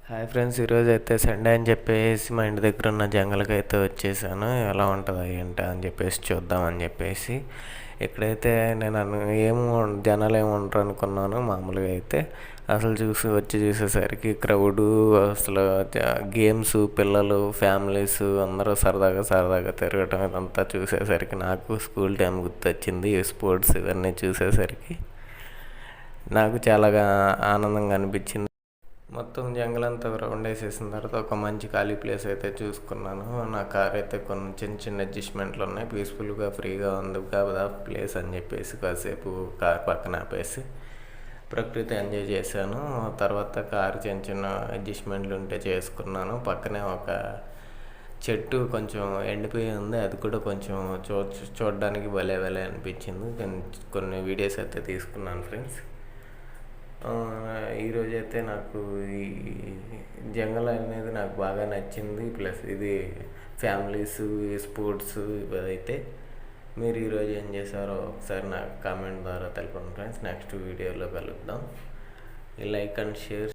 Hi friends, ఈరోజు అయితే Sunday అని చెప్పేసి మా ఇంటి దగ్గర ఉన్న జంగల్కి అయితే వచ్చేసాను. ఎలా ఉంటుందా ఏంటా అని చెప్పేసి చూద్దామని చెప్పేసి. ఇక్కడైతే నేను జనాలు ఏమి ఉండరు అనుకున్నాను. మామూలుగా అయితే అసలు వచ్చి చూసేసరికి క్రౌడు, అసలు గేమ్స్, పిల్లలు, ఫ్యామిలీస్ అందరూ సరదాగా సరదాగా తిరగటం ఇదంతా చూసేసరికి నాకు స్కూల్ టైం గుర్తొచ్చింది. ఈ స్పోర్ట్స్ ఇవన్నీ చూసేసరికి నాకు చాలా ఆనందంగా అనిపించింది. మొత్తం జంగల్ అంతా రౌండ్ వేసేసిన తర్వాత ఒక మంచి ఖాళీ ప్లేస్ అయితే చూసుకున్నాను. నా కార్ అయితే కొన్ని చిన్న చిన్న అడ్జస్ట్మెంట్లు ఉన్నాయి. పీస్ఫుల్గా ఫ్రీగా ఉంది కదా ప్లేస్ అని చెప్పేసి కాసేపు కార్ పక్కన ఆపేసి ప్రకృతి ఎంజాయ్ చేశాను. తర్వాత కార్ చిన్న చిన్న అడ్జస్ట్మెంట్లు ఉంటే చేసుకున్నాను. పక్కనే ఒక చెట్టు కొంచెం ఎండిపోయి ఉంది. అది కూడా కొంచెం చూడడానికి భలే అనిపించింది. కొన్ని వీడియోస్ అయితే తీసుకున్నాను ఫ్రెండ్స్. ఈరోజైతే నాకు ఈ జంగల్ అనేది నాకు బాగా నచ్చింది. ప్లస్ ఇది ఫ్యామిలీస్, ఈ స్పోర్ట్స్ ఇవైతే మీరు ఈరోజు ఏం చేశారో ఒకసారి నాకు కామెంట్ ద్వారా తెలపండి ఫ్రెండ్స్. నెక్స్ట్ వీడియోలో కలుద్దాం. ఈ లైక్ అండ్ షేర్